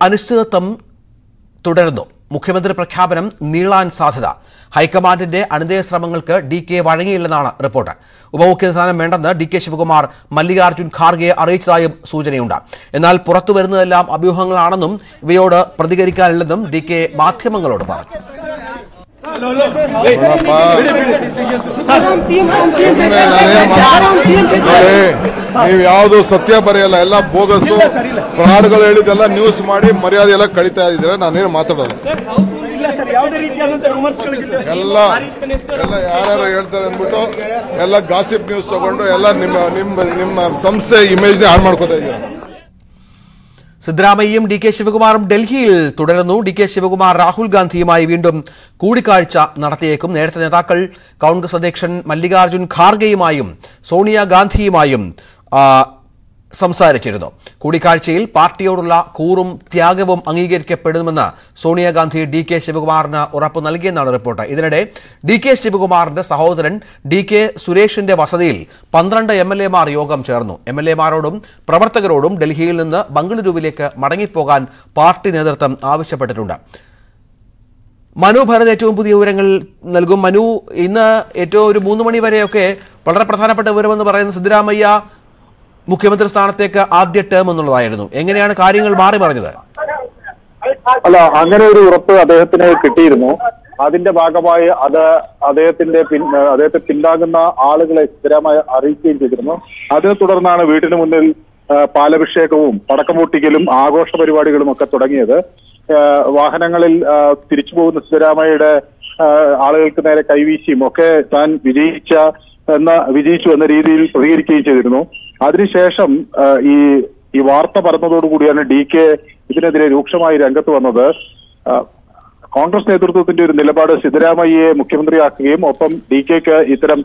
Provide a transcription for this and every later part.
അനിശ്ചിതത്വം തുടരുന്നു. മുഖ്യമന്ത്രി പ്രഖ്യാപനം നീളാൻ സാധ്യത. ഹൈക്കമാൻഡിന്റെ അണിതയ ശ്രമങ്ങൾക്ക് DK വഴങ്ങിയില്ലെന്നാണ് റിപ്പോർട്ട്. ഉപമുഖ്യമന്ത്രി സ്ഥാനം വേണ്ടെന്ന് DK ശിവകുമാർ മല്ലികാർജുൻ ഖാർഗെയെ അറിയിച്ചതായും സൂചനയുണ്ട്. എന്നാൽ പുറത്തുവരുന്നതെല്ലാം അഭ്യൂഹങ്ങളാണെന്നും ഇവയോട് പ്രതികരിക്കാനില്ലെന്നും DK മാധ്യമങ്ങളോട് പറഞ്ഞു. ನೀವು ಯಾವುದು ಸತ್ಯ ಬರೆಯಲ್ಲ, ಎಲ್ಲ ಬೋಗಸು ಫ್ರಾಡ್ಗಳು ಹೇಳಿದೆಲ್ಲ ನ್ಯೂಸ್ ಮಾಡಿ ಮರ್ಯಾದೆ ಎಲ್ಲ ಕಳೀತಾ ಇದ್ದೀರಾ. ನಾನೇನು ಮಾತಾಡೋದು ಎಲ್ಲ ಯಾರ್ಯಾರು ಹೇಳ್ತಾರೆ ಅಂದ್ಬಿಟ್ಟು ಎಲ್ಲ ಗಾಸಿಪ್ ನ್ಯೂಸ್ ತಗೊಂಡು ಎಲ್ಲ ನಿಮ್ಮ ಸಂಸ್ಥೆ ಇಮೇಜ್ನ ಹಾಳು ಮಾಡ್ಕೋತಾ ಇದ್ದೀರಾ. സിദ്ധരാമയ്യയും DK ശിവകുമാറും ഡൽഹിയിൽ തുടരുന്നു. DK ശിവകുമാർ രാഹുൽ ഗാന്ധിയുമായി വീണ്ടും കൂടിക്കാഴ്ച നടത്തിയേക്കും. നേരത്തെ നേതാക്കൾ കോൺഗ്രസ് അധ്യക്ഷൻ മല്ലികാർജുൻ ഖാർഗെയുമായും സോണിയാഗാന്ധിയുമായും സംസാരിച്ചിരുന്നു. കൂടിക്കാഴ്ചയിൽ പാർട്ടിയോടുള്ള കൂറും ത്യാഗവും അംഗീകരിക്കപ്പെടുമെന്ന് സോണിയാഗാന്ധി DK ശിവകുമാറിന് ഉറപ്പ് നൽകിയെന്നാണ് റിപ്പോർട്ട്. ഇതിനിടെ DK ശിവകുമാറിന്റെ സഹോദരൻ DK സുരേഷിന്റെ വസതിയിൽ 12 MLA-മാർ യോഗം ചേർന്നു. MLA-മാരോടും പ്രവർത്തകരോടും ഡൽഹിയിൽ നിന്ന് ബംഗളൂരുവിലേക്ക് മടങ്ങിപ്പോകാൻ പാർട്ടി നേതൃത്വം ആവശ്യപ്പെട്ടിട്ടുണ്ട്. മനു ഭരത് ഏറ്റവും പുതിയ വിവരങ്ങൾ നൽകും. മനു, ഇന്ന് ഏറ്റവും ഒരു 3 മണി വരെയൊക്കെ വളരെ പ്രധാനപ്പെട്ട വിവരമെന്ന് പറയുന്ന സിദ്ധരാമയ്യ മുഖ്യമന്ത്രി സ്ഥാനത്തേക്ക് ആദ്യ ടേം എന്നുള്ളതായിരുന്നു. എങ്ങനെയാണ് കാര്യങ്ങൾ മാറി മറിഞ്ഞത്? അല്ല, അങ്ങനെ ഒരു ഉറപ്പ് അദ്ദേഹത്തിന് കിട്ടിയിരുന്നു. അതിന്റെ ഭാഗമായി അത് അദ്ദേഹത്തെ പിന്താങ്ങുന്ന ആളുകളെ സ്ഥിരമായി അറിയിക്കുകയും ചെയ്തിരുന്നു. അതിനെ തുടർന്നാണ് വീട്ടിന് മുന്നിൽ പാലഭിഷേകവും പടക്കം പൊട്ടിക്കലും ആഘോഷ പരിപാടികളും ഒക്കെ തുടങ്ങിയത്. വാഹനങ്ങളിൽ തിരിച്ചു പോകുന്ന സിദ്ധരാമയ്യയുടെ ആളുകൾക്ക് നേരെ കൈവീശിയും ഒക്കെ താൻ വിജയിച്ചു എന്ന രീതിയിൽ പ്രതികരിക്കുകയും ചെയ്തിരുന്നു. അതിനുശേഷം ഈ വാർത്ത പറഞ്ഞതോടുകൂടിയാണ് DK ഇതിനെതിരെ രൂക്ഷമായി രംഗത്ത് വന്നത്. കോൺഗ്രസ് നേതൃത്വത്തിന്റെ ഒരു നിലപാട് സിദ്ധരാമയ്യയെ മുഖ്യമന്ത്രിയാക്കുകയും ഒപ്പം DKക്ക് ഇത്തരം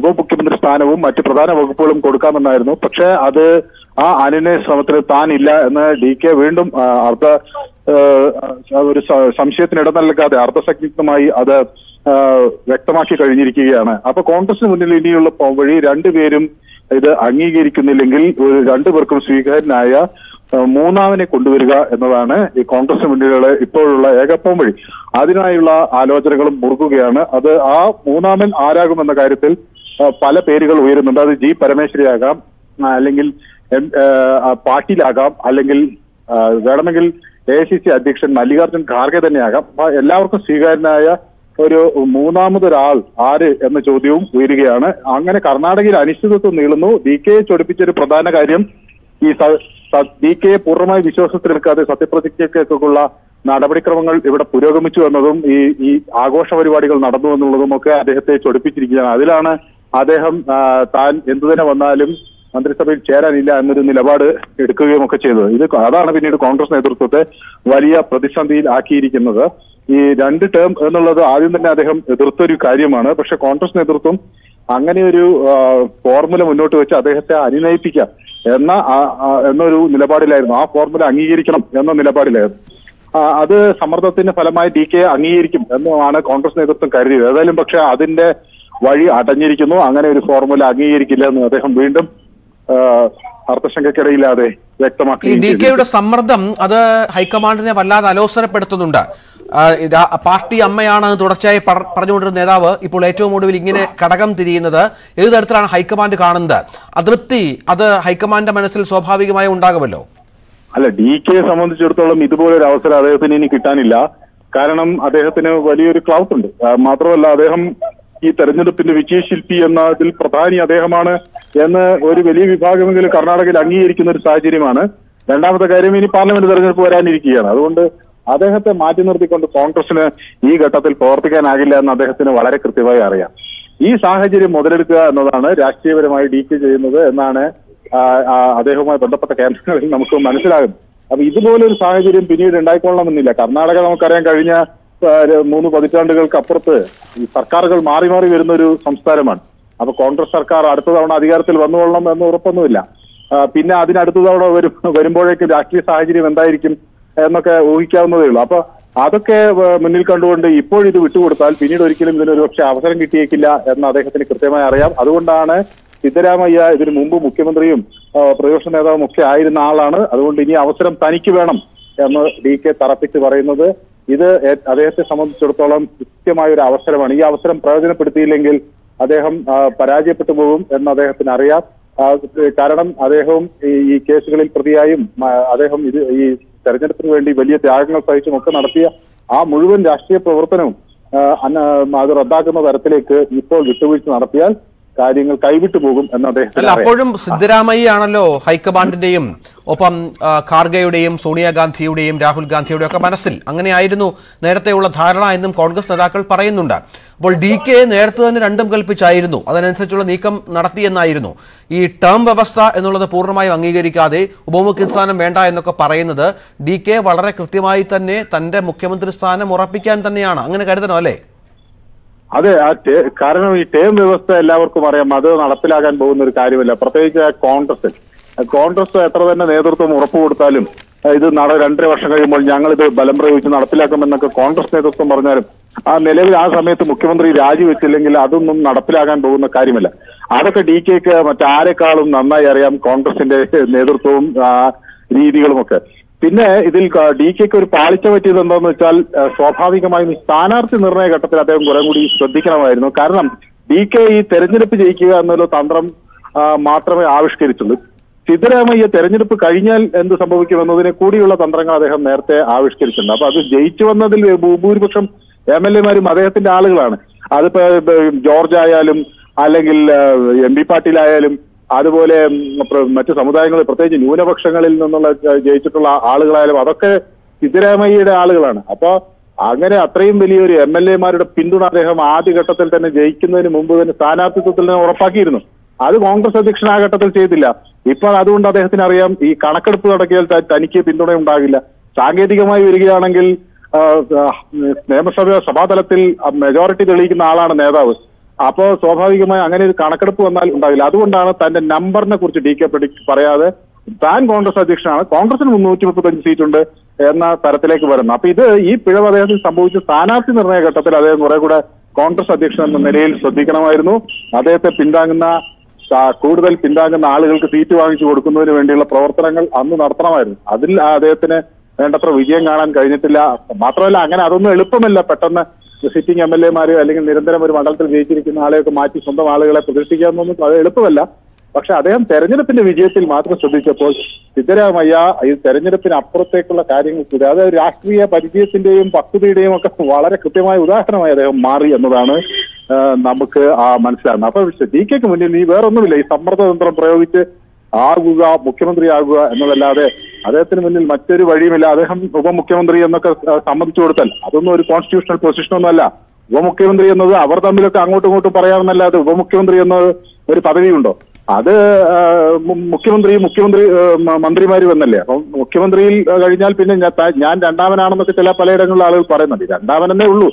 ഉപമുഖ്യമന്ത്രി സ്ഥാനവും മറ്റ് പ്രധാന വകുപ്പുകളും കൊടുക്കാമെന്നായിരുന്നു. പക്ഷേ അത് ആ അനുനയ ശ്രമത്തിൽ താനില്ല എന്ന് DK വീണ്ടും ഒരു സംശയത്തിന് ഇട നൽകാതെ അർദ്ധസംയുക്തമായി അത് വ്യക്തമാക്കി കഴിഞ്ഞിരിക്കുകയാണ്. അപ്പൊ കോൺഗ്രസിന് മുന്നിൽ ഇനിയുള്ള വഴി രണ്ടുപേരും ഇത് അംഗീകരിക്കുന്നില്ലെങ്കിൽ രണ്ടുപേർക്കും സ്വീകാര്യനായ മൂന്നാമനെ കൊണ്ടുവരിക എന്നതാണ് ഈ കോൺഗ്രസിന് മുന്നിലുള്ള ഇപ്പോഴുള്ള ഏകപ്പം വഴി. അതിനായുള്ള ആലോചനകളും മുറുകുകയാണ്. അത് ആ മൂന്നാമൻ ആരാകുമെന്ന കാര്യത്തിൽ പല പേരുകൾ ഉയരുന്നുണ്ട്. അത് G പരമേശ്വരിയാകാം, അല്ലെങ്കിൽ പാട്ടീലാകാം, അല്ലെങ്കിൽ വേണമെങ്കിൽ AICC അധ്യക്ഷൻ മല്ലികാർജുൻ ഖാർഗെ തന്നെയാകാം. എല്ലാവർക്കും സ്വീകാര്യനായ ഒരു മൂന്നാമതൊരാൾ ആര് എന്ന ചോദ്യവും ഉയരുകയാണ്. അങ്ങനെ കർണാടകയിൽ അനിശ്ചിതത്വം നീളുന്നു. DKയെ ചൊടിപ്പിച്ചൊരു പ്രധാന കാര്യം ഈ DKയെ പൂർണ്ണമായി വിശ്വാസത്തിലെടുക്കാതെ സത്യപ്രതിജ്ഞയ്ക്കൊക്കെയുള്ള നടപടിക്രമങ്ങൾ ഇവിടെ പുരോഗമിച്ചു എന്നതും ഈ ആഘോഷ പരിപാടികൾ നടന്നു എന്നുള്ളതും ഒക്കെ അദ്ദേഹത്തെ ചൊടിപ്പിച്ചിരിക്കുകയാണ്. അതിലാണ് അദ്ദേഹം താൻ എന്തുതന്നെ വന്നാലും മന്ത്രിസഭയിൽ ചേരാനില്ല എന്നൊരു നിലപാട് എടുക്കുകയും ഒക്കെ ചെയ്തത്. അതാണ് പിന്നീട് കോൺഗ്രസ് നേതൃത്വത്തെ വലിയ പ്രതിസന്ധിയിൽ ആക്കിയിരിക്കുന്നത്. ഈ 2 ടേം എന്നുള്ളത് ആദ്യം തന്നെ അദ്ദേഹം എതിർത്തൊരു കാര്യമാണ്. പക്ഷെ കോൺഗ്രസ് നേതൃത്വം അങ്ങനെ ഒരു ഫോർമുല മുന്നോട്ട് വെച്ച് അദ്ദേഹത്തെ അനുനയിപ്പിക്കാം എന്നൊരു നിലപാടിലായിരുന്നു. ആ ഫോർമുല അംഗീകരിക്കണം എന്ന നിലപാടിലായിരുന്നു. അത് സമ്മർദ്ദത്തിന്റെ ഫലമായി DK അംഗീകരിക്കും എന്നാണ് കോൺഗ്രസ് നേതൃത്വം കരുതിയത്. ഏതായാലും പക്ഷെ അതിന്റെ വഴി അടഞ്ഞിരിക്കുന്നു. അങ്ങനെ ഒരു ഫോർമുല അംഗീകരിക്കില്ല എന്ന് അദ്ദേഹം വീണ്ടും അർത്ഥശങ്കയ്ക്കിടയില്ലാതെ വ്യക്തമാക്കി. DKയുടെ സമ്മർദ്ദം അത് ഹൈക്കമാൻഡിനെ വല്ലാതെ അലോസരപ്പെടുത്തുന്നുണ്ട്. പാർട്ടി അമ്മയാണ് തുടർച്ചയായി പറഞ്ഞുകൊണ്ടിരുന്ന നേതാവ് ഇപ്പോൾ ഏറ്റവും ഒടുവിൽ ഇങ്ങനെ ഘടകം തിരിയുന്നത് ഏത് തരത്തിലാണ് ഹൈക്കമാൻഡ് കാണുന്നത്? അതൃപ്തി അത് ഹൈക്കമാൻഡിന്റെ മനസ്സിൽ സ്വാഭാവികമായി ഉണ്ടാകുമല്ലോ. അല്ല, DKയെ സംബന്ധിച്ചിടത്തോളം ഇതുപോലൊരു അവസരം അദ്ദേഹത്തിന് ഇനി കിട്ടാനില്ല. കാരണം അദ്ദേഹത്തിന് വലിയൊരു ക്ലൗട്ട് ഉണ്ട്. മാത്രമല്ല അദ്ദേഹം ഈ തെരഞ്ഞെടുപ്പിന്റെ വിജയശില്പി എന്നതിൽ പ്രധാനി അദ്ദേഹമാണ് എന്ന് ഒരു വലിയ വിഭാഗമെങ്കിലും കർണാടകയിൽ അംഗീകരിക്കുന്ന ഒരു സാഹചര്യമാണ്. രണ്ടാമത്തെ കാര്യം, ഇനി പാർലമെന്റ് തെരഞ്ഞെടുപ്പ് വരാനിരിക്കുകയാണ്. അതുകൊണ്ട് അദ്ദേഹത്തെ മാറ്റി നിർത്തിക്കൊണ്ട് കോൺഗ്രസിന് ഈ ഘട്ടത്തിൽ പ്രവർത്തിക്കാനാകില്ല എന്ന് അദ്ദേഹത്തിന് വളരെ കൃത്യമായി അറിയാം. ഈ സാഹചര്യം മുതലെടുക്കുക എന്നതാണ് രാഷ്ട്രീയപരമായി DK ചെയ്യുന്നത് എന്നാണ് അദ്ദേഹവുമായി ബന്ധപ്പെട്ട കേന്ദ്രങ്ങളിൽ നമുക്ക് മനസ്സിലാകുന്നത്. അപ്പൊ ഇതുപോലൊരു സാഹചര്യം പിന്നീട് ഉണ്ടായിക്കൊള്ളണമെന്നില്ല. കർണാടക നമുക്കറിയാം, കഴിഞ്ഞ 3 പതിറ്റാണ്ടുകൾക്ക് അപ്പുറത്ത് ഈ സർക്കാരുകൾ മാറി മാറി വരുന്ന ഒരു സംസ്ഥാനമാണ്. അപ്പൊ കോൺഗ്രസ് സർക്കാർ അടുത്ത തവണ അധികാരത്തിൽ വന്നുകൊള്ളണം എന്ന് ഉറപ്പൊന്നുമില്ല. പിന്നെ അതിനടുത്ത തവണ വരുമ്പോഴേക്കും രാഷ്ട്രീയ സാഹചര്യം എന്തായിരിക്കും എന്നൊക്കെ ഊഹിക്കാവുന്നതേ ഉള്ളൂ. അപ്പൊ അതൊക്കെ മുന്നിൽ കണ്ടുകൊണ്ട് ഇപ്പോഴിത് വിട്ടുകൊടുത്താൽ പിന്നീട് ഒരിക്കലും ഇതിനൊരു പക്ഷെ അവസരം കിട്ടിയേക്കില്ല എന്ന് അദ്ദേഹത്തിന് കൃത്യമായി അറിയാം. അതുകൊണ്ടാണ് സിദ്ധരാമയ്യ ഇതിനു മുമ്പ് മുഖ്യമന്ത്രിയും പ്രതിപക്ഷ നേതാവും ഒക്കെ ആയിരുന്ന ആളാണ്. അതുകൊണ്ട് ഇനി അവസരം തനിക്ക് വേണം എന്ന് DK തറപ്പിച്ച് പറയുന്നത്. ഇത് അദ്ദേഹത്തെ സംബന്ധിച്ചിടത്തോളം കൃത്യമായ ഒരു അവസരമാണ്. ഈ അവസരം പ്രയോജനപ്പെടുത്തിയില്ലെങ്കിൽ അദ്ദേഹം പരാജയപ്പെട്ടു പോകും എന്ന് അദ്ദേഹത്തിന് അറിയാം. കാരണം അദ്ദേഹവും ഈ കേസുകളിൽ പ്രതിയായും അദ്ദേഹം ഈ തെരഞ്ഞെടുപ്പിന് വേണ്ടി വലിയ ത്യാഗങ്ങൾ സഹിച്ചും ഒക്കെ നടത്തിയ ആ മുഴുവൻ രാഷ്ട്രീയ പ്രവർത്തനവും അത് റദ്ദാക്കുന്ന തരത്തിലേക്ക് ഇപ്പോൾ വിട്ടുവീഴ്ച നടത്തിയാൽ കാര്യങ്ങൾ കൈവിട്ടു പോകും എന്ന് അദ്ദേഹം. അപ്പോഴും സിദ്ധരാമയ്യ ആണല്ലോ ഹൈക്കമാൻഡിന്റെയും ഒപ്പം ഖാർഗെയുടെയും സോണിയാഗാന്ധിയുടെയും രാഹുൽ ഗാന്ധിയുടെയും ഒക്കെ മനസ്സിൽ അങ്ങനെയായിരുന്നു നേരത്തെയുള്ള ധാരണ എന്നും കോൺഗ്രസ് നേതാക്കൾ പറയുന്നുണ്ട്. അപ്പോൾ DK നേരത്തെ തന്നെ രണ്ടും കൽപ്പിച്ചായിരുന്നു, അതിനനുസരിച്ചുള്ള നീക്കം നടത്തിയെന്നായിരുന്നു. ഈ ടേം വ്യവസ്ഥ എന്നുള്ളത് പൂർണ്ണമായും അംഗീകരിക്കാതെ ഉപമുഖ്യ സ്ഥാനം വേണ്ട എന്നൊക്കെ പറയുന്നത് DK വളരെ കൃത്യമായി തന്നെ തന്റെ മുഖ്യമന്ത്രി സ്ഥാനം ഉറപ്പിക്കാൻ തന്നെയാണ്. അങ്ങനെ കരുതണോ അല്ലേ? അതെ, കാരണം ഈ ടേം വ്യവസ്ഥ എല്ലാവർക്കും അറിയാം, അത് നടപ്പിലാക്കാൻ പോകുന്ന ഒരു കാര്യമല്ല. പ്രത്യേകിച്ച് കോൺഗ്രസ് എത്ര തന്നെ നേതൃത്വം ഉറപ്പു കൊടുത്താലും ഇത് 2.5 വർഷം കഴിയുമ്പോൾ ഞങ്ങൾ ഇത് ബലം പ്രയോഗിച്ച് നടപ്പിലാക്കുമെന്നൊക്കെ കോൺഗ്രസ് നേതൃത്വം പറഞ്ഞാലും നിലവിൽ ആ സമയത്ത് മുഖ്യമന്ത്രി രാജിവെച്ചില്ലെങ്കിൽ അതൊന്നും നടപ്പിലാക്കാൻ പോകുന്ന കാര്യമല്ല. അതൊക്കെ DKക്ക് മറ്റാരെക്കാളും നന്നായി അറിയാം, കോൺഗ്രസിന്റെ നേതൃത്വവും രീതികളുമൊക്കെ. പിന്നെ ഇതിൽ DKക്ക് ഒരു പാളിച്ച പറ്റിയത് എന്താണെന്ന് വെച്ചാൽ സ്വാഭാവികമായും സ്ഥാനാർത്ഥി നിർണയ ഘട്ടത്തിൽ അദ്ദേഹം കുറെ കൂടി ശ്രദ്ധിക്കണമായിരുന്നു. കാരണം DK ഈ തെരഞ്ഞെടുപ്പ് ജയിക്കുക എന്നുള്ള തന്ത്രം മാത്രമേ ആവിഷ്കരിച്ചുള്ളൂ. സിദ്ധരാമയ്യ തെരഞ്ഞെടുപ്പ് കഴിഞ്ഞാൽ എന്ത് സംഭവിക്കുമെന്നതിനെ കൂടിയുള്ള തന്ത്രങ്ങൾ അദ്ദേഹം നേരത്തെ ആവിഷ്കരിച്ചിട്ടുണ്ട്. അപ്പൊ അത് ജയിച്ചു വന്നതിൽ ഭൂരിപക്ഷം MLA-മാരും അദ്ദേഹത്തിന്റെ ആളുകളാണ്. അതിപ്പോ ജോർജ് ആയാലും അല്ലെങ്കിൽ MP പാട്ടീലായാലും അതുപോലെ മറ്റു സമുദായങ്ങൾ പ്രത്യേകിച്ച് ന്യൂനപക്ഷങ്ങളിൽ നിന്നുള്ള ജയിച്ചിട്ടുള്ള ആളുകളായാലും അതൊക്കെ സിദ്ധരാമയ്യയുടെ ആളുകളാണ്. അപ്പൊ അങ്ങനെ അത്രയും വലിയൊരു MLA-മാരുടെ പിന്തുണ അദ്ദേഹം ആദ്യഘട്ടത്തിൽ തന്നെ ജയിക്കുന്നതിന് മുമ്പ് തന്നെ സ്ഥാനാർത്ഥിത്വത്തിൽ തന്നെ ഉറപ്പാക്കിയിരുന്നു. അത് കോൺഗ്രസ് അധ്യക്ഷൻ ആ ഘട്ടത്തിൽ ചെയ്തില്ല. ഇപ്പോൾ അതുകൊണ്ട് അദ്ദേഹത്തിന് അറിയാം ഈ കണക്കെടുപ്പ് നടക്കിയാൽ തനിക്ക് പിന്തുണ ഉണ്ടാകില്ല. സാങ്കേതികമായി വരികയാണെങ്കിൽ സഭാതലത്തിൽ മെജോറിറ്റി തെളിയിക്കുന്ന ആളാണ് നേതാവ്. അപ്പോ സ്വാഭാവികമായി അങ്ങനെ ഒരു കണക്കെടുപ്പ് വന്നാൽ ഉണ്ടാകില്ല. അതുകൊണ്ടാണ് തന്റെ നമ്പറിനെ കുറിച്ച് DK പറയാതെ താൻ കോൺഗ്രസ് അധ്യക്ഷനാണ്, കോൺഗ്രസിന് 335 സീറ്റുണ്ട് എന്ന തരത്തിലേക്ക് വരുന്നത്. അപ്പൊ ഇത് ഈ പിഴവ് അദ്ദേഹത്തിന് സംഭവിച്ച സ്ഥാനാർത്ഥി നിർണയ ഘട്ടത്തിൽ അദ്ദേഹം കുറെ കൂടെ കോൺഗ്രസ് അധ്യക്ഷൻ എന്ന നിലയിൽ ശ്രദ്ധിക്കണമായിരുന്നു. അദ്ദേഹത്തെ കൂടുതൽ പിന്താങ്ങുന്ന ആളുകൾക്ക് സീറ്റ് വാങ്ങിച്ചു കൊടുക്കുന്നതിന് വേണ്ടിയുള്ള പ്രവർത്തനങ്ങൾ അന്ന് നടത്തണമായിരുന്നു. അതിൽ അദ്ദേഹത്തിന് വേണ്ടത്ര വിജയം കാണാൻ കഴിഞ്ഞിട്ടില്ല. മാത്രമല്ല അങ്ങനെ അതൊന്നും എളുപ്പമല്ല. പെട്ടെന്ന് സിറ്റിംഗ് MLA-മാര് അല്ലെങ്കിൽ നിരന്തരം ഒരു മണ്ഡലത്തിൽ ജയിച്ചിരിക്കുന്ന ആളെയൊക്കെ മാറ്റി സ്വന്തം ആളുകളെ പ്രതിഷ്ഠിക്കാമെന്നൊന്നും അത് എളുപ്പമല്ല. പക്ഷെ അദ്ദേഹം തെരഞ്ഞെടുപ്പിന്റെ വിജയത്തിൽ മാത്രം ശ്രദ്ധിച്ചപ്പോൾ സിദ്ധരാമയ്യ ഈ തെരഞ്ഞെടുപ്പിന് അപ്പുറത്തേക്കുള്ള കാര്യങ്ങൾ അതായത് രാഷ്ട്രീയ പരിചയത്തിന്റെയും പക്വതയുടെയും ഒക്കെ വളരെ കൃത്യമായ ഉദാഹരണമായി അദ്ദേഹം മാറി എന്നതാണ് നമുക്ക് മനസ്സിലാകുന്നത്. അപ്പൊ DKക്ക് മുന്നിൽ ഈ വേറൊന്നുമില്ല. ഈ സമ്മർദ്ദതന്ത്രം പ്രയോഗിച്ച് മുഖ്യമന്ത്രിയാകുക എന്നതല്ലാതെ അദ്ദേഹത്തിന് മുന്നിൽ മറ്റൊരു വഴിയുമില്ല. അദ്ദേഹം ഉപമുഖ്യമന്ത്രി എന്നൊക്കെ സമ്മതിച്ചു കൊടുത്താൽ അതൊന്നും ഒരു കോൺസ്റ്റിറ്റ്യൂഷണൽ പൊസിഷനൊന്നും അല്ല. ഉപമുഖ്യമന്ത്രി എന്നത് അവർ തമ്മിലൊക്കെ അങ്ങോട്ടും ഇങ്ങോട്ടും പറയാമെന്നല്ലാതെ ഉപമുഖ്യമന്ത്രി എന്നത് ഒരു പദവിയുണ്ടോ? അത് മുഖ്യമന്ത്രി മന്ത്രിമാരും എന്നല്ലേ. അപ്പം മുഖ്യമന്ത്രിയിൽ കഴിഞ്ഞാൽ പിന്നെ ഞാൻ രണ്ടാമനാണെന്നൊക്കെ പലയിടങ്ങളിലും ആളുകൾ പറയുന്നുണ്ട്. രണ്ടാമനെന്നേ ഉള്ളൂ,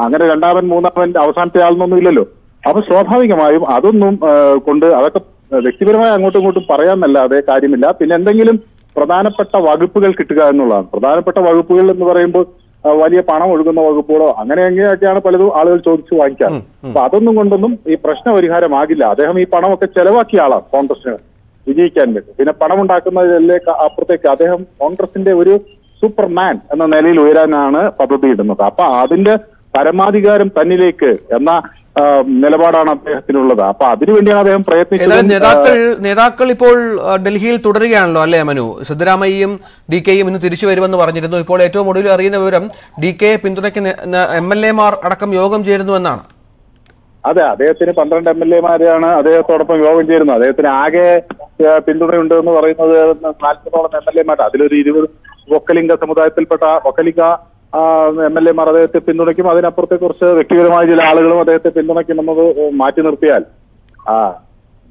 അങ്ങനെ രണ്ടാമൻ മൂന്നാമൻ അവസാനത്തെ ആളെന്നൊന്നും ഇല്ലല്ലോ. അപ്പൊ സ്വാഭാവികമായും അതൊന്നും കൊണ്ട് അതൊക്കെ വ്യക്തിപരമായി അങ്ങോട്ടും ഇങ്ങോട്ടും പറയാമെന്നല്ലാതെ കാര്യമില്ല. പിന്നെ എന്തെങ്കിലും പ്രധാനപ്പെട്ട വകുപ്പുകൾ കിട്ടുക എന്നുള്ളതാണ്. പ്രധാനപ്പെട്ട വകുപ്പുകൾ എന്ന് പറയുമ്പോൾ വലിയ പണം ഒഴുകുന്ന വകുപ്പുകളോ അങ്ങനെയൊക്കെയാണ് പലതും ആളുകൾ ചോദിച്ചു വാങ്ങിക്കാറ്. അപ്പൊ അതൊന്നും കൊണ്ടൊന്നും ഈ പ്രശ്ന പരിഹാരമാകില്ല. അദ്ദേഹം ഈ പണമൊക്കെ ചെലവാക്കിയ ആളാണ് കോൺഗ്രസിന് വിജയിക്കാൻ വേണ്ടി. പിന്നെ പണം ഉണ്ടാക്കുന്നതിലേക്ക് അപ്പുറത്തേക്ക് അദ്ദേഹം കോൺഗ്രസിന്റെ ഒരു സൂപ്പർമാൻ എന്ന നിലയിൽ ഉയരാനാണ് പദ്ധതിയിടുന്നത്. അപ്പൊ അതിന്റെ പരമാധികാരം തന്നിലേക്ക് എന്ന നിലപാടാണ് അദ്ദേഹത്തിനുള്ളത്. അപ്പൊ അതിനുവേണ്ടിയാണ് അദ്ദേഹം പ്രയത്നിച്ചത്. നേതാക്കൾ ഇപ്പോൾ ഡൽഹിയിൽ തുടരുകയാണല്ലോ അല്ലേ മനു? സിദ്ധരാമയ്യയും DKയും ഇന്ന് തിരിച്ചു വരുമെന്ന് പറഞ്ഞിരുന്നു. ഇപ്പോൾ ഏറ്റവും ഒടുവിൽ അറിയുന്ന വിവരം DK പിന്തുണയ്ക്കുന്ന MLA-മാർ അടക്കം യോഗം ചേരുന്നു എന്നാണ്. അതെ, അദ്ദേഹത്തിന് 12 MLA-മാരാണ് അദ്ദേഹത്തോടൊപ്പം യോഗം ചേരുന്നത്. അദ്ദേഹത്തിന് ആകെ പിന്തുണയുണ്ട് എന്ന് പറയുന്നത് 40ഓളം MLA-മാർ. അതിലൊരു 20 ഒക്കലിംഗ സമുദായത്തിൽപ്പെട്ട MLA-മാർ അദ്ദേഹത്തെ പിന്തുണയ്ക്കും. അതിനപ്പുറത്തെ കുറച്ച് വ്യക്തിപരമായ ചില ആളുകളും അദ്ദേഹത്തെ പിന്തുണയ്ക്കുമെന്നത് മാറ്റി നിർത്തിയാൽ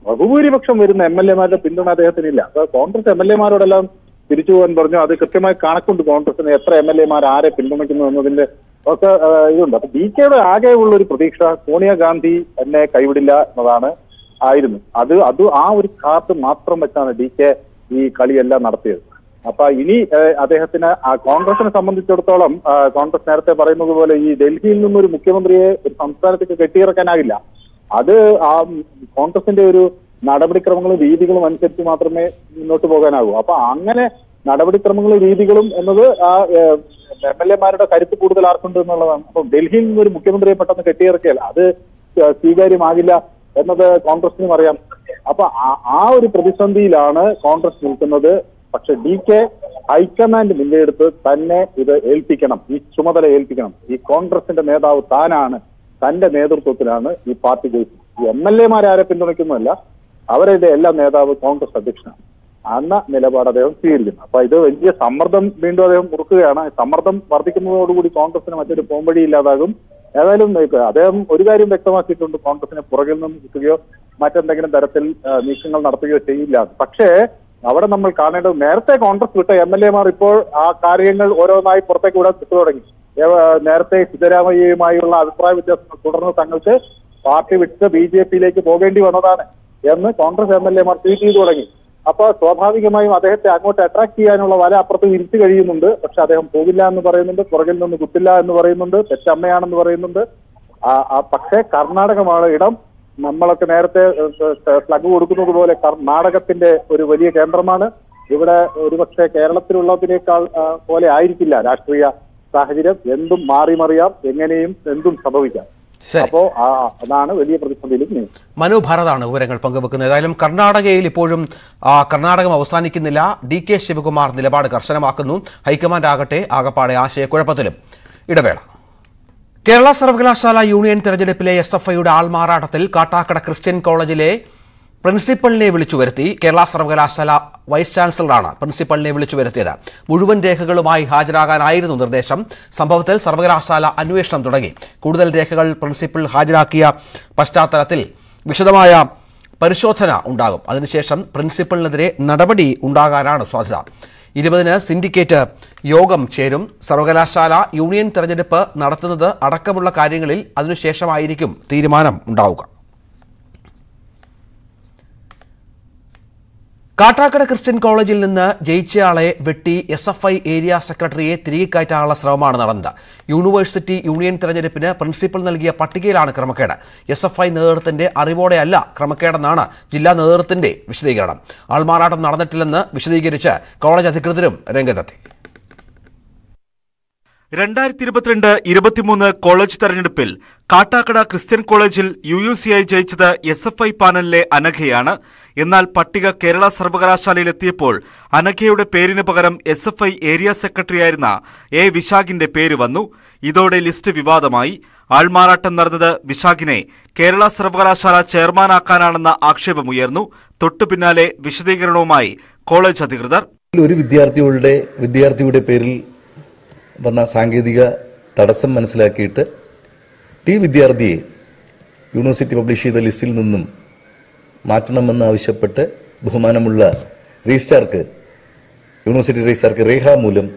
ബഹുഭൂരിപക്ഷം വരുന്ന MLA-മാരുടെ പിന്തുണ അദ്ദേഹത്തിനില്ല. അപ്പൊ കോൺഗ്രസ് MLA-മാരോടെല്ലാം തിരിച്ചു പോകാൻ പറഞ്ഞു. അത് കൃത്യമായി കണക്കുണ്ട് കോൺഗ്രസിന് എത്ര MLA-മാർ ആരെ പിന്തുണയ്ക്കുന്നു എന്നതിന്റെ ഒക്കെ ഇതുണ്ട്. അപ്പൊ DKയുടെ ആകെയുള്ള ഒരു പ്രതീക്ഷ സോണിയാഗാന്ധി എന്നെ കൈവിടില്ല എന്നതാണ് ആയിരുന്നു. അത് ആ ഒരു കാർഡ് മാത്രം വെച്ചാണ് DK ഈ കളിയെല്ലാം നടത്തിയത്. അപ്പൊ ഇനി അദ്ദേഹത്തിന് കോൺഗ്രസിനെ സംബന്ധിച്ചിടത്തോളം കോൺഗ്രസ് നേരത്തെ പറയുന്നത് പോലെ ഈ ഡൽഹിയിൽ നിന്നൊരു മുഖ്യമന്ത്രിയെ ഒരു സംസ്ഥാനത്തേക്ക് കെട്ടിയിറക്കാനാകില്ല. അത് ആ കോൺഗ്രസിന്റെ ഒരു നടപടിക്രമങ്ങളും രീതികളും അനുസരിച്ച് മാത്രമേ മുന്നോട്ട് പോകാനാകൂ. അപ്പൊ അങ്ങനെ നടപടിക്രമങ്ങളും രീതികളും എന്നത് ആ MLA-മാരുടെ കരുത്ത് കൂടുതൽ ആർക്കുണ്ട് എന്നുള്ളതാണ്. അപ്പം ഡൽഹിയിൽ നിന്ന് ഒരു മുഖ്യമന്ത്രിയെ പെട്ടെന്ന് കെട്ടിയിറക്കിയാൽ അത് സ്വീകാര്യമാകില്ല എന്നത് കോൺഗ്രസിനും അറിയാം. അപ്പൊ ആ ഒരു പ്രതിസന്ധിയിലാണ് കോൺഗ്രസ് നിൽക്കുന്നത്. പക്ഷെ DK ഹൈക്കമാൻഡ് മുൻകൈയെടുത്ത് തന്നെ ഇത് ഏൽപ്പിക്കണം, ഈ ചുമതല ഏൽപ്പിക്കണം. ഈ കോൺഗ്രസിന്റെ നേതാവ് താനാണ്, തന്റെ നേതൃത്വത്തിലാണ് ഈ പാർട്ടി ജയിച്ചത്. ഈ MLA-മാരെ പിന്തുണയ്ക്കുന്നതല്ല, അവരുടെ എല്ലാ നേതാവ് കോൺഗ്രസ് അധ്യക്ഷനാണ്. എന്ന നിലപാട് അദ്ദേഹം സ്വീകരിക്കുന്നു. അപ്പൊ ഇത് വലിയ സമ്മർദ്ദം വീണ്ടും അദ്ദേഹം മുറുക്കുകയാണ്. സമ്മർദ്ദം വർദ്ധിക്കുന്നതോടുകൂടി കോൺഗ്രസിന് മറ്റൊരു പോംവഴി ഇല്ലാതാകും. ഏതായാലും അദ്ദേഹം ഒരു കാര്യം വ്യക്തമാക്കിയിട്ടുണ്ട്, കോൺഗ്രസിനെ പുറകിൽ നിന്ന് കിട്ടുകയോ മറ്റെന്തെങ്കിലും തരത്തിൽ നീക്കങ്ങൾ നടത്തുകയോ ചെയ്യില്ല. പക്ഷേ അവിടെ നമ്മൾ കാണേണ്ടത്, നേരത്തെ കോൺഗ്രസ് വിട്ട MLA-മാർ ഇപ്പോൾ ആ കാര്യങ്ങൾ ഓരോന്നായി പുറത്തേക്ക് വിടാൻ വിട്ടു തുടങ്ങി. നേരത്തെ സിദ്ധരാമയ്യയുമായുള്ള അഭിപ്രായ വ്യത്യാസങ്ങൾ തുടർന്ന് തങ്ങൾക്ക് പാർട്ടി വിട്ട് BJP-യിലേക്ക് പോകേണ്ടി വന്നതാണ് എന്ന് കോൺഗ്രസ് MLA-മാർ ട്വീറ്റ് ചെയ്തു തുടങ്ങി. അപ്പൊ സ്വാഭാവികമായും അദ്ദേഹത്തെ അങ്ങോട്ട് അട്രാക്ട് ചെയ്യാനുള്ള വല അപ്പുറത്ത് വിരിച്ചു കഴിയുന്നുണ്ട്. പക്ഷെ അദ്ദേഹം പോകില്ല എന്ന് പറയുന്നുണ്ട്, പുറകിൽ നിന്ന് കുത്തില്ല എന്ന് പറയുന്നുണ്ട്, തെറ്റമ്മയാണെന്ന് പറയുന്നുണ്ട്. പക്ഷേ കർണാടകമാണ് ഇടം. നമ്മളൊക്കെ നേരത്തെ ഫ്ലഗ് കൊടുക്കുന്നത് പോലെ കർണാടകത്തിന്റെ ഒരു വലിയ കേന്ദ്രമാണ്. ഇവിടെ ഒരുപക്ഷെ കേരളത്തിലുള്ളതിനേക്കാൾ പോലെ ആയിരിക്കില്ല രാഷ്ട്രീയ സാഹചര്യം. എന്തും മാറി മറിയാം, എങ്ങനെയും എന്തും സംഭവിക്കാം. അപ്പോ അതാണ് വലിയ പ്രതിസന്ധിയിലേക്ക്. മനു ഭാരതാണ് വിവരങ്ങൾ പങ്കുവെക്കുന്നത്. ഏതായാലും കർണാടകയിൽ ഇപ്പോഴും കർണാടകം അവസാനിക്കുന്നില്ല. DK ശിവകുമാർ നിലപാട് കർശനമാക്കുന്നു. ഹൈക്കമാൻഡ് ആകട്ടെ ആകപ്പാടെ ആശയക്കുഴപ്പത്തിലും. ഇടവേള. കേരള സർവകലാശാല യൂണിയൻ തെരഞ്ഞെടുപ്പിലെ SFIയുടെ ആൾമാറാട്ടത്തിൽ കാട്ടാക്കട ക്രിസ്ത്യൻ കോളേജിലെ പ്രിൻസിപ്പലിനെ വിളിച്ചു വരുത്തി. കേരള സർവകലാശാല വൈസ് ചാൻസലറാണ് പ്രിൻസിപ്പലിനെ വിളിച്ചു വരുത്തിയത്. മുഴുവൻ രേഖകളുമായി ഹാജരാകാനായിരുന്നു നിർദ്ദേശം. സംഭവത്തിൽ സർവകലാശാല അന്വേഷണം തുടങ്ങി. കൂടുതൽ രേഖകൾ പ്രിൻസിപ്പൽ ഹാജരാക്കിയ പശ്ചാത്തലത്തിൽ വിശദമായ പരിശോധന ഉണ്ടാകും. അതിനുശേഷം പ്രിൻസിപ്പലിനെതിരെ നടപടി ഉണ്ടാകാനാണ് സാധ്യത. 20-ന് സിൻഡിക്കേറ്റ് യോഗം ചേരും. സർവകലാശാല യൂണിയൻ തെരഞ്ഞെടുപ്പ് നടത്തുന്നത് അടക്കമുള്ള കാര്യങ്ങളിൽ അതിനുശേഷമായിരിക്കും തീരുമാനം ഉണ്ടാവുക. കാട്ടാക്കട ക്രിസ്ത്യൻ കോളേജിൽ നിന്ന് ജയിച്ചയാളെ വെട്ടി SFI ഏരിയ സെക്രട്ടറിയെ തിരികെ കയറ്റാനുള്ള ശ്രമമാണ് നടന്നത്. യൂണിവേഴ്സിറ്റി യൂണിയൻ തെരഞ്ഞെടുപ്പിന് പ്രിൻസിപ്പൽ നൽകിയ പട്ടികയിലാണ് ക്രമക്കേട്. SFI നേതൃത്വത്തിന്റെ അറിവോടെയല്ല ക്രമക്കേടെന്നാണ് ജില്ലാ നേതൃത്വത്തിന്റെ വിശദീകരണം. ആൾമാറാട്ടം നടന്നിട്ടില്ലെന്ന് വിശദീകരിച്ച് കോളേജ് അധികൃതരും രംഗത്തെത്തി. 2022-23 കോളേജ് തെരഞ്ഞെടുപ്പിൽ കാട്ടാക്കട ക്രിസ്ത്യൻ കോളേജിൽ UUC-ആയി ജയിച്ചത് SFI പാനലിലെ അനഘയാണ്. എന്നാൽ പട്ടിക കേരള സർവകലാശാലയിലെത്തിയപ്പോൾ അനഘയുടെ പേരിന് പകരം SFI ഏരിയ സെക്രട്ടറിയായിരുന്ന A. വിശാഖിന്റെ പേര് വന്നു. ഇതോടെ ലിസ്റ്റ് വിവാദമായി. ആൾമാറാട്ടം നടന്നത് വിശാഖിനെ കേരള സർവകലാശാല ചെയർമാനാക്കാനാണെന്ന ആക്ഷേപമുയർന്നു. തൊട്ടുപിന്നാലെ വിശദീകരണവുമായി കോളേജ് അധികൃതർ. ഒരു വിദ്യാർത്ഥിയുടെ പേരിൽ വന്ന സാങ്കേതിക തടസ്സം മനസ്സിലാക്കിയിട്ട് ഈ വിദ്യാർത്ഥിയെ യൂണിവേഴ്സിറ്റി പബ്ലിഷ് ചെയ്ത ലിസ്റ്റിൽ നിന്നും മാറ്റണമെന്നാവശ്യപ്പെട്ട് ബഹുമാനമുള്ള യൂണിവേഴ്സിറ്റി രജിസ്ട്രാർക്ക് രേഖാമൂലം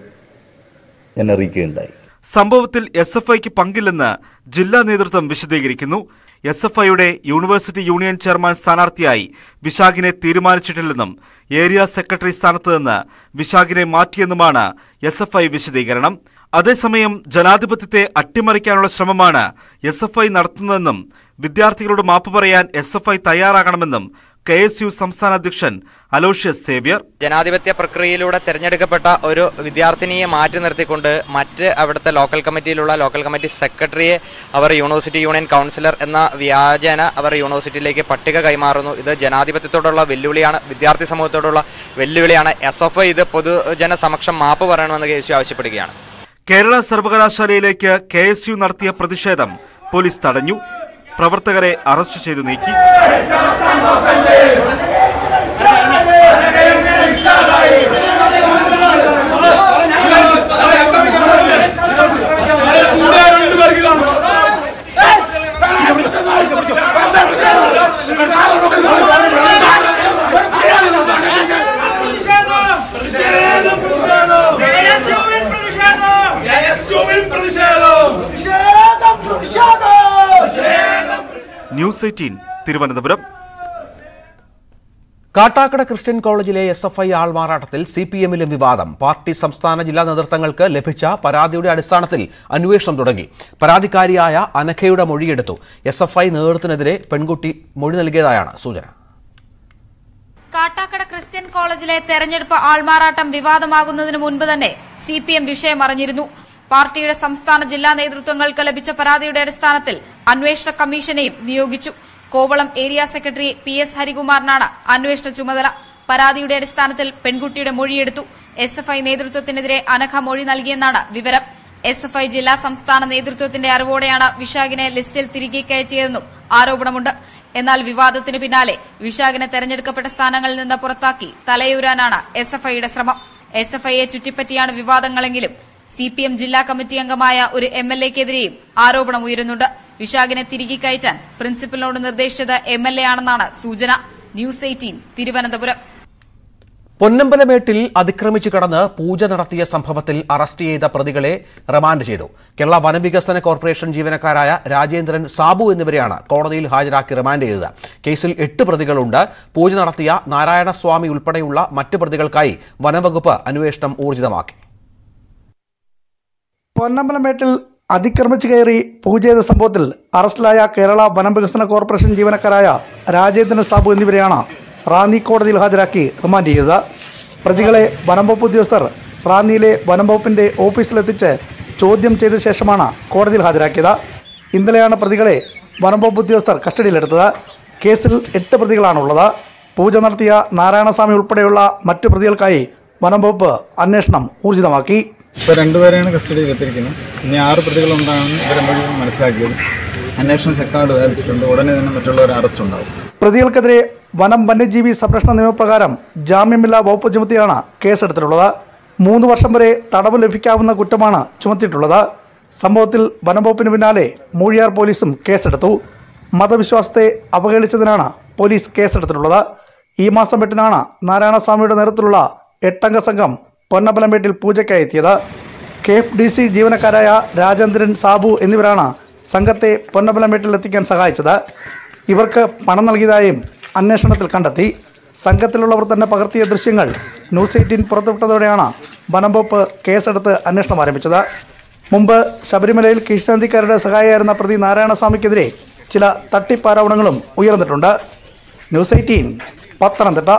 ഞാൻ അറിയിക്കുകയുണ്ടായി. സംഭവത്തിൽ SFIക്ക് പങ്കില്ലെന്ന് ജില്ലാ നേതൃത്വം വിശദീകരിക്കുന്നു. SFIയുടെ യൂണിവേഴ്സിറ്റി യൂണിയൻ ചെയർമാൻ സ്ഥാനാർത്ഥിയായി വിശാഖിനെ തീരുമാനിച്ചിട്ടില്ലെന്നും ഏരിയ സെക്രട്ടറി സ്ഥാനത്ത് നിന്ന് വിശാഖിനെ മാറ്റിയെന്നുമാണ് SFI വിശദീകരണം. അതേസമയം ജനാധിപത്യത്തെ അട്ടിമറിക്കാനുള്ള ശ്രമമാണ് SFI നടത്തുന്നതെന്നും വിദ്യാർത്ഥികളോട് മാപ്പ് പറയാൻ SFI തയ്യാറാകണമെന്നും KSU സംസ്ഥാന അധ്യക്ഷൻ അലോഷ്യസ് സേവ്യർ. ജനാധിപത്യ പ്രക്രിയയിലൂടെ തെരഞ്ഞെടുക്കപ്പെട്ട ഒരു വിദ്യാർത്ഥിനിയെ മാറ്റി നിർത്തിക്കൊണ്ട് മറ്റ് അവിടുത്തെ ലോക്കൽ കമ്മിറ്റി സെക്രട്ടറിയെ അവർ യൂണിവേഴ്സിറ്റി യൂണിയൻ കൗൺസിലർ എന്ന വ്യാജേന അവർ യൂണിവേഴ്സിറ്റിയിലേക്ക് പട്ടിക കൈമാറുന്നു. ഇത് ജനാധിപത്യത്തോടുള്ള വെല്ലുവിളിയാണ്, വിദ്യാർത്ഥി സമൂഹത്തോടുള്ള വെല്ലുവിളിയാണ്. SFI ഇത് പൊതുജന സമക്ഷം മാപ്പ് പറയണമെന്ന് KSU ആവശ്യപ്പെടുകയാണ്. കേരള സർവകലാശാലയിലേക്ക് KSU നടത്തിയ പ്രതിഷേധം പോലീസ് തടഞ്ഞു. പ്രവർത്തകരെ അറസ്റ്റ് ചെയ്തു നീക്കി. ന്യൂസ് 18 തിരുവനന്തപുരം. കാട്ടാക്കട ക്രിസ്ത്യൻ കോളേജിലെ SFI ആൾമാറാട്ടത്തിൽ CPM-ലും വിവാദം. പാർട്ടി സംസ്ഥാന ജില്ലാ നേതൃത്വങ്ങൾക്ക് ലഭിച്ച പരാതിയുടെ അടിസ്ഥാനത്തിൽ അന്വേഷണം തുടങ്ങി. പരാതിക്കാരിയായ അനഘയുടെ മൊഴിയെടുത്തു. SFI നേതൃത്വത്തിനെതിരെ പെൺകുട്ടി മൊഴി നൽകിയതായാണ് സൂചന. കാട്ടാക്കട ക്രിസ്ത്യൻ കോളേജിലെ തെരഞ്ഞെടുപ്പ് ആൾമാറാട്ടം വിവാദമാകുന്നതിന് മുൻപ് തന്നെ സിപിഎം വിഷയം അറിഞ്ഞിരുന്നു. പാർട്ടിയുടെ സംസ്ഥാന ജില്ലാ നേതൃത്വങ്ങൾക്ക് ലഭിച്ച പരാതിയുടെ അടിസ്ഥാനത്തിൽ അന്വേഷണ കമ്മീഷനെയും നിയോഗിച്ചു. കോവളം ഏരിയ സെക്രട്ടറി PS ഹരികുമാറിനാണ് അന്വേഷണ ചുമതല. പരാതിയുടെ അടിസ്ഥാനത്തിൽ പെൺകുട്ടിയുടെ മൊഴിയെടുത്തു. SFI നേതൃത്വത്തിനെതിരെ അനഘ മൊഴി നൽകിയെന്നാണ് വിവരം. SFI ജില്ലാ സംസ്ഥാന നേതൃത്വത്തിന്റെ അറിവോടെയാണ് വിശാഖിനെ ലിസ്റ്റിൽ തിരികെ കയറ്റിയതെന്നും ആരോപണമുണ്ട്. എന്നാൽ വിവാദത്തിന് പിന്നാലെ വിശാഖിനെ തെരഞ്ഞെടുക്കപ്പെട്ട സ്ഥാനങ്ങളിൽ നിന്ന് പുറത്താക്കി തലയൂരാനാണ് SFIയുടെ ശ്രമം. SFIയെ ചുറ്റിപ്പറ്റിയാണ് വിവാദങ്ങളെങ്കിലും CPM ജില്ലാ കമ്മിറ്റി അംഗമായ ഒരു MLAക്കെതിരെയും ആരോപണം ഉയരുന്നുണ്ട്. വിശാഖിനെ തിരികെ കയറ്റാൻ പ്രിൻസിപ്പലിനോട് നിർദ്ദേശിച്ചത് MLA ആണെന്നാണ് സൂചന. ന്യൂസ് 18 തിരുവനന്തപുരം. പൊന്നമ്പലമേട്ടിൽ അതിക്രമിച്ചു കടന്ന് പൂജ നടത്തിയ സംഭവത്തിൽ അറസ്റ്റ് ചെയ്ത പ്രതികളെ റിമാൻഡ് ചെയ്തു. കേരള വനവികസന കോർപ്പറേഷൻ ജീവനക്കാരായ രാജേന്ദ്രൻ, സാബു എന്നിവരെയാണ് കോടതിയിൽ ഹാജരാക്കി റിമാൻഡ് ചെയ്തത്. കേസിൽ 8 പ്രതികളുണ്ട്. പൂജ നടത്തിയ നാരായണസ്വാമി ഉൾപ്പെടെയുള്ള മറ്റ് പ്രതികൾക്കായി വനംവകുപ്പ് അന്വേഷണം ഊർജിതമാക്കി. പൊന്നമ്പലമേട്ടിൽ അതിക്രമിച്ചു കയറി പൂജ ചെയ്ത സംഭവത്തിൽ അറസ്റ്റിലായ കേരള വനവികസന കോർപ്പറേഷൻ ജീവനക്കാരായ രാജേന്ദ്രൻ, സാബു എന്നിവരെയാണ് റാന്നി കോടതിയിൽ ഹാജരാക്കി റിമാൻഡ് ചെയ്തത്. പ്രതികളെ വനംവകുപ്പ് ഉദ്യോഗസ്ഥർ റാന്നിയിലെ വനംവകുപ്പിന്റെ ഓഫീസിലെത്തിച്ച് ചോദ്യം ചെയ്ത ശേഷമാണ് കോടതിയിൽ ഹാജരാക്കിയത്. ഇന്നലെയാണ് പ്രതികളെ വനംവകുപ്പ് ഉദ്യോഗസ്ഥർ കസ്റ്റഡിയിലെടുത്തത്. കേസിൽ 8 പ്രതികളാണുള്ളത്. പൂജ നടത്തിയ നാരായണസ്വാമി ഉൾപ്പെടെയുള്ള മറ്റു പ്രതികൾക്കായി വനംവകുപ്പ് അന്വേഷണം ഊർജിതമാക്കി. ഇപ്പോൾ 2 പേരെയാണ് കസ്റ്റഡിയിൽ എത്തിയിരിക്കുന്നത്. ഇനി 6 പ്രതികളുണ്ടാകുമെന്ന് ഇവരെ മുഴുവൻ മനസ്സിലാക്കിയത്. അന്വേഷണം ശക്തമായിട്ട് വ്യാപിച്ചിട്ടുണ്ട്. ഉടനെ തന്നെ മറ്റുള്ളവരെ അറസ്റ്റ് ഉണ്ടാകും. പ്രതികൾക്കെതിരെ വനം വന്യജീവി സംരക്ഷണ നിയമപ്രകാരം ജാമ്യമില്ലാ വകുപ്പ് ചുമത്തിയാണ് കേസെടുത്തിട്ടുള്ളത്. 3 വർഷം വരെ തടവ് ലഭിക്കാവുന്ന കുറ്റമാണ് ചുമത്തിയിട്ടുള്ളത്. സംഭവത്തിൽ വനംവകുപ്പിന് പിന്നാലെ മൂഴിയാർ പോലീസും കേസെടുത്തു. മതവിശ്വാസത്തെ അവഹേളിച്ചതിനാണ് പോലീസ് കേസെടുത്തിട്ടുള്ളത്. ഈ മാസം 8-നാണ് നാരായണസ്വാമിയുടെ നേതൃത്വത്തിലുള്ള 8-അംഗ സംഘം പൊന്നമ്പലമേട്ടിൽ പൂജയ്ക്കായി എത്തിയത്. KFDC ജീവനക്കാരായ രാജേന്ദ്രൻ, സാബു എന്നിവരാണ് സംഘത്തെ പൊന്നമ്പലമേട്ടിൽ എത്തിക്കാൻ സഹായിച്ചത്. ഇവർക്ക് പണം നൽകിയതായും അന്വേഷണത്തിൽ കണ്ടെത്തി. സംഘത്തിലുള്ളവർ തന്നെ പകർത്തിയ ദൃശ്യങ്ങൾ ന്യൂസ് 18 പുറത്തുവിട്ടതോടെയാണ് വനംവകുപ്പ് കേസെടുത്ത് അന്വേഷണം ആരംഭിച്ചത്. മുമ്പ് ശബരിമലയിൽ കീഴ്ശാന്തിക്കാരുടെ സഹായിയായിരുന്ന പ്രതി നാരായണസ്വാമിക്കെതിരെ ചില തട്ടിപ്പാരോപണങ്ങളും ഉയർന്നിട്ടുണ്ട്. ന്യൂസ് 18 പത്തനംതിട്ട.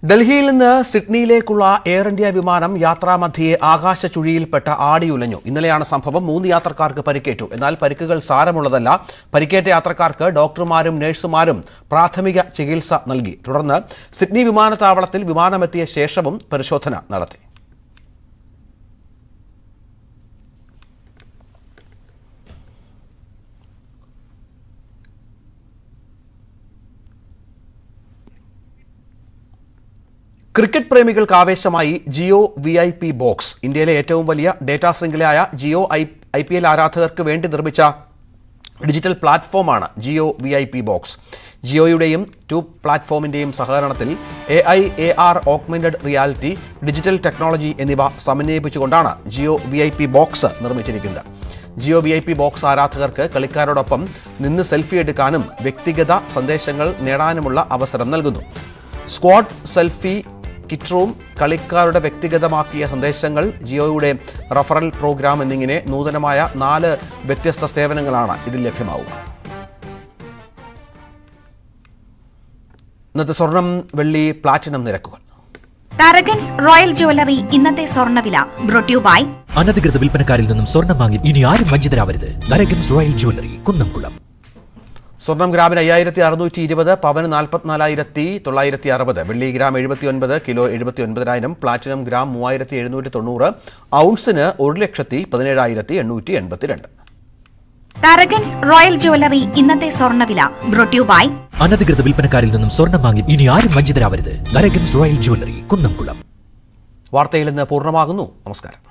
ഡൽഹിയിൽ നിന്ന് സിഡ്നിയിലേക്കുള്ള എയർ ഇന്ത്യ വിമാനം യാത്രാമധ്യേ ആകാശ ചുഴിയിൽപ്പെട്ട ആടിയുലഞ്ഞു. ഇന്നലെയാണ് സംഭവം. 3 യാത്രക്കാർക്ക് പരിക്കേറ്റു. എന്നാൽ പരിക്കുകൾ സാരമുള്ളതല്ല. പരിക്കേറ്റ യാത്രക്കാർക്ക് ഡോക്ടർമാരും നഴ്സുമാരും പ്രാഥമിക ചികിത്സ നൽകി. തുടർന്ന് സിഡ്നി വിമാനത്താവളത്തിൽ വിമാനമെത്തിയ ശേഷവും പരിശോധന നടത്തി. ക്രിക്കറ്റ് പ്രേമികൾക്ക് ആവേശമായി ജിയോ VIP ബോക്സ്. ഇന്ത്യയിലെ ഏറ്റവും വലിയ ഡേറ്റാ ശൃംഖലയായ ജിയോ IPL ആരാധകർക്ക് വേണ്ടി നിർമ്മിച്ച ഡിജിറ്റൽ പ്ലാറ്റ്ഫോമാണ് ജിയോ VIP ബോക്സ്. ജിയോയുടെയും ട്യൂബ് പ്ലാറ്റ്ഫോമിന്റെയും സഹകരണത്തിൽ AI, AR, augmented reality, digital technology എന്നിവ സമന്വയിപ്പിച്ചുകൊണ്ടാണ് ജിയോ VIP ബോക്സ് നിർമ്മിച്ചിരിക്കുന്നത്. ജിയോ VIP ബോക്സ് ആരാധകർക്ക് കളിക്കാരോടൊപ്പം നിന്ന് സെൽഫി എടുക്കാനും വ്യക്തിഗത സന്ദേശങ്ങൾ നേടാനുമുള്ള അവസരം നൽകുന്നു. സ്ക്വാഡ് സെൽഫി കിറ്റ് റൂം, കളിക്കാരുടെ വ്യക്തിഗതമാക്കിയ സന്ദേശങ്ങൾ, ജിയോയുടെ റഫറൽ പ്രോഗ്രാം എന്നിങ്ങനെ നൂതനമായ 4 വ്യത്യസ്ത സേവനങ്ങളാണ് ഇതിൽ ലഭ്യമാവുക. ഇന്നത്തെ സ്വർണം, വെള്ളി, പ്ലാറ്റിനം നിരക്കുകൾ. താരകൻസ് റോയൽ ജ്വല്ലറി ഇന്നത്തെ സ്വർണ്ണവില ബ്രോട്ട് യു ബൈ അനധികൃത വിൽപ്പനക്കാരിൽ നിന്നും സ്വർണം വാങ്ങി ഇനി ആരും വഞ്ചിതരാവരുത്. Tharakans royal jewellery, Kunnamkulam. സ്വർണം ഗ്രാമിന് 5620, പവന് 44,960, വെള്ളി ഗ്രാം 79, കിലോ 79,000, പ്ലാറ്റിനം ഗ്രാം 3790, ഔൺസിന് 1,17,882. താരകൻസ് റോയൽ ജ്വല്ലറി ഇന്നത്തെ സ്വർണ്ണവില ബ്രോട്ട് യു ബൈ അനധികൃത വിൽപ്പനക്കാരിൽ നിന്നും സ്വർണം വാങ്ങി ഇനി ആരും വഞ്ചിതരാവരുത്. Tharakans royal jewellery, Kunnamkulam. വാർത്തയിൽ നിന്ന് പൂർണ്ണമാകുന്നു. നമസ്കാരം.